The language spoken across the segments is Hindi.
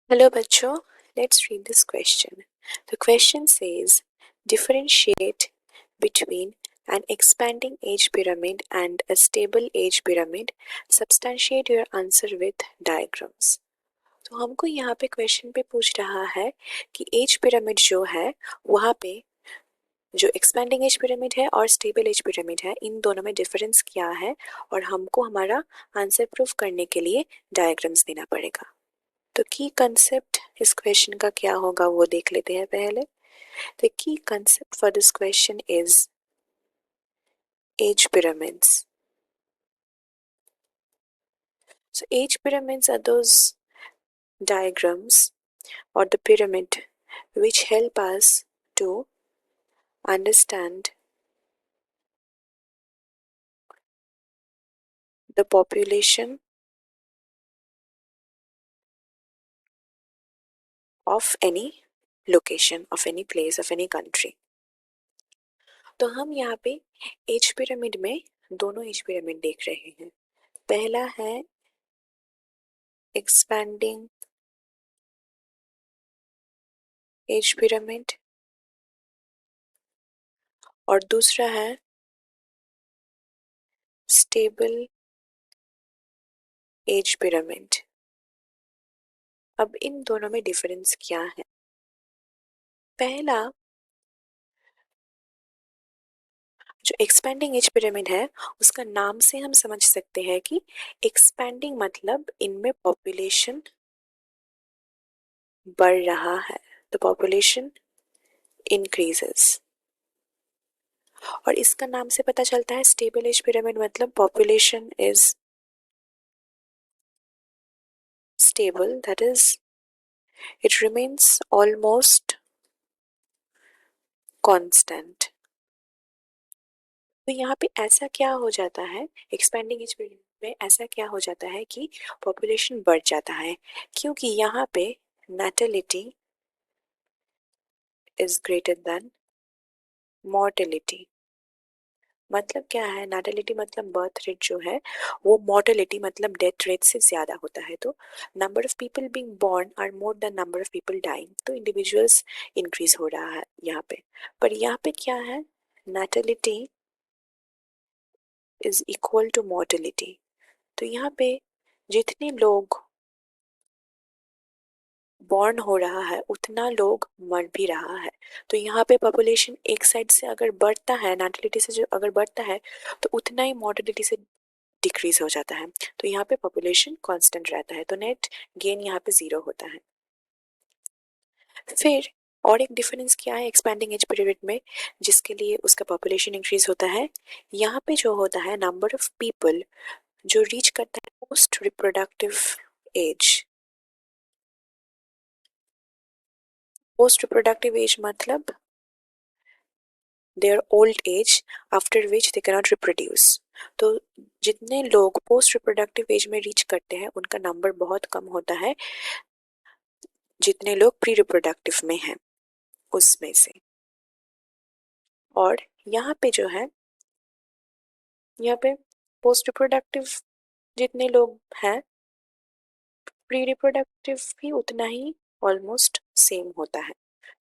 Hello बच्चों, let's read this question. The question says, differentiate between an expanding age pyramid and a stable age pyramid. Substantiate your answer with diagrams. तो हमको यहाँ पे क्वेश्चन पे पूछ रहा है कि एज पिरामिड जो है वहाँ पे जो एक्सपैंडिंग एज पिरामिड है और स्टेबल एज पिरामिड है, इन दोनों में डिफरेंस क्या है और हमको हमारा आंसर प्रूफ करने के लिए डायग्राम्स देना पड़ेगा। तो की कंसेप्ट इस क्वेश्चन का क्या होगा वो देख लेते हैं पहले। The key concept for this question is age pyramids. So age pyramids are those diagrams or the pyramid which help us to understand the population of any location, of any place, of any country. तो हम यहाँ पे एज पिरामिड में दोनों एज पिरामिड देख रहे हैं। पहला है एक्सपैंडिंग एज पिरामिड और दूसरा है स्टेबल एज पिरामिड। अब इन दोनों में डिफरेंस क्या है? पहला जो एक्सपैंडिंग एज पिरामिड है उसका नाम से हम समझ सकते हैं कि एक्सपैंडिंग मतलब इनमें पॉपुलेशन बढ़ रहा है, तो पॉपुलेशन इंक्रीजेस। और इसका नाम से पता चलता है स्टेबल एज पिरामिड मतलब population is stable, that is it remains almost constant. तो यहाँ पे ऐसा क्या हो जाता है, एक्सपैंडिंग एज पिरामिड में ऐसा क्या हो जाता है कि पॉपुलेशन बढ़ जाता है, क्योंकि यहाँ पे natality is greater than mortality। मतलब क्या है, natality मतलब बर्थ रेट जो है वो mortality मतलब डेथ रेट से ज़्यादा होता है। तो number of people being born are more than number of people dying, तो इंडिविजुअल्स इंक्रीज हो रहा है यहाँ पे। पर यहाँ पे क्या है, natality is equal to mortality। तो यहाँ पे जितने लोग बॉर्न हो रहा है उतना लोग मर भी रहा है। तो यहाँ पे पॉपुलेशन एक साइड से अगर बढ़ता है, नाटिलिटी से जो अगर बढ़ता है तो उतना ही मॉर्टिलिटी से डिक्रीज हो जाता है। तो यहाँ पे पॉपुलेशन कांस्टेंट रहता है, तो नेट गेन यहाँ पे 0 होता है। फिर और एक डिफरेंस क्या है एक्सपैंडिंग एज पीरियड में जिसके लिए उसका पॉपुलेशन इंक्रीज होता है, यहाँ पे जो होता है नंबर ऑफ पीपल जो रीच करता है post reproductive as. Post reproductive as मतलब their old age after which they cannot reproduce। तो जितने लोग पोस्ट रिप्रोडक्टिव एज में रीच करते हैं उनका नंबर बहुत कम होता है जितने लोग प्री रिप्रोडक्टिव में हैं उसमें से। और यहाँ पे जो है, यहाँ पे पोस्ट रिप्रोडक्टिव जितने लोग हैं प्री रिप्रोडक्टिव भी उतना ही ऑलमोस्ट सेम होता है,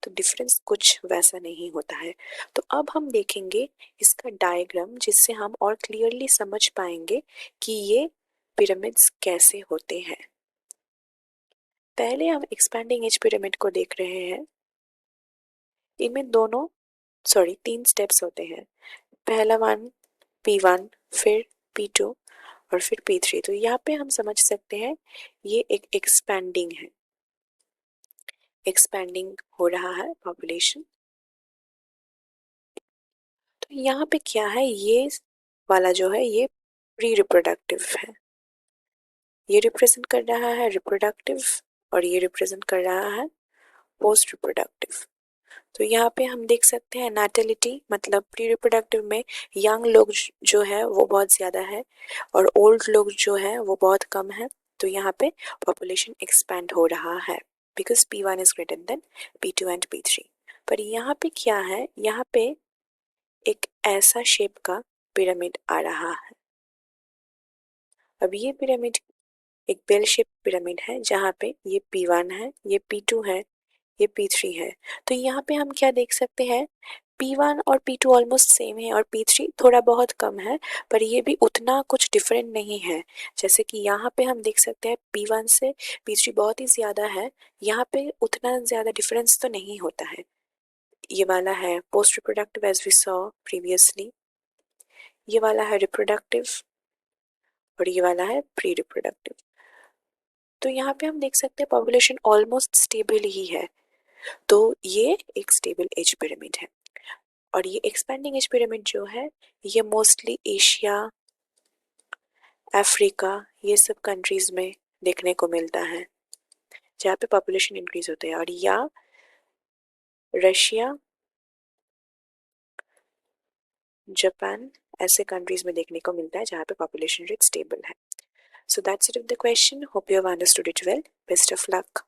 तो डिफरेंस कुछ वैसा नहीं होता है। तो अब हम देखेंगे इसका डायग्राम जिससे हम और क्लियरली समझ पाएंगे कि ये पिरामिड्स कैसे होते हैं। पहले हम एक्सपैंडिंग एज पिरामिड को देख रहे हैं। इनमें तीन स्टेप्स होते हैं। पहला वन P1, फिर P2 और फिर P3। तो यहाँ पे हम समझ सकते हैं ये एक एक्सपैंडिंग है, एक्सपैंडिंग हो रहा है पॉपुलेशन। तो यहाँ पे क्या है, ये वाला जो है ये प्री रिप्रोडक्टिव है, ये रिप्रेजेंट कर रहा है रिप्रोडक्टिव और ये रिप्रेजेंट कर रहा है पोस्ट रिप्रोडक्टिव। तो यहाँ पे हम देख सकते हैं नाटिलिटी मतलब प्री रिप्रोडक्टिव में यंग लोग जो है वो बहुत ज़्यादा है और ओल्ड लोग जो है वो बहुत कम है। तो यहाँ पे पॉपुलेशन एक्सपैंड हो रहा है because P1 is greater than P2 and P3। पर यहाँ पे क्या है, यहाँ पे एक ऐसा शेप का पिरामिड आ रहा है। अब ये पिरामिड एक बेल शेप पिरामिड है जहाँ पे ये P1 है, ये P2 है, ये P3 है। तो यहाँ पे हम क्या देख सकते हैं, P1 और P2 ऑलमोस्ट सेम है और P3 थोड़ा बहुत कम है, पर ये भी उतना कुछ डिफरेंट नहीं है। जैसे कि यहाँ पे हम देख सकते हैं P1 से P3 बहुत ही ज़्यादा है, यहाँ पे उतना ज़्यादा डिफरेंस तो नहीं होता है। ये वाला है post reproductive age we saw previously, ये वाला है रिप्रोडक्टिव और ये वाला है प्री रिप्रोडक्टिव। तो यहाँ पे हम देख सकते हैं पॉपुलेशन ऑलमोस्ट स्टेबल ही है, तो ये एक स्टेबल एज पिरामिड है। और ये एक्सपेंडिंग एज पिरामिड जो है ये मोस्टली एशिया, अफ्रीका, ये सब कंट्रीज में देखने को मिलता है जहाँ पे पॉपुलेशन इंक्रीज होते हैं, और या रशिया, जापान, ऐसे कंट्रीज में देखने को मिलता है जहाँ पे पॉपुलेशन रेट स्टेबल है। So that's it of the question. Hope you have understood it well. Best of luck.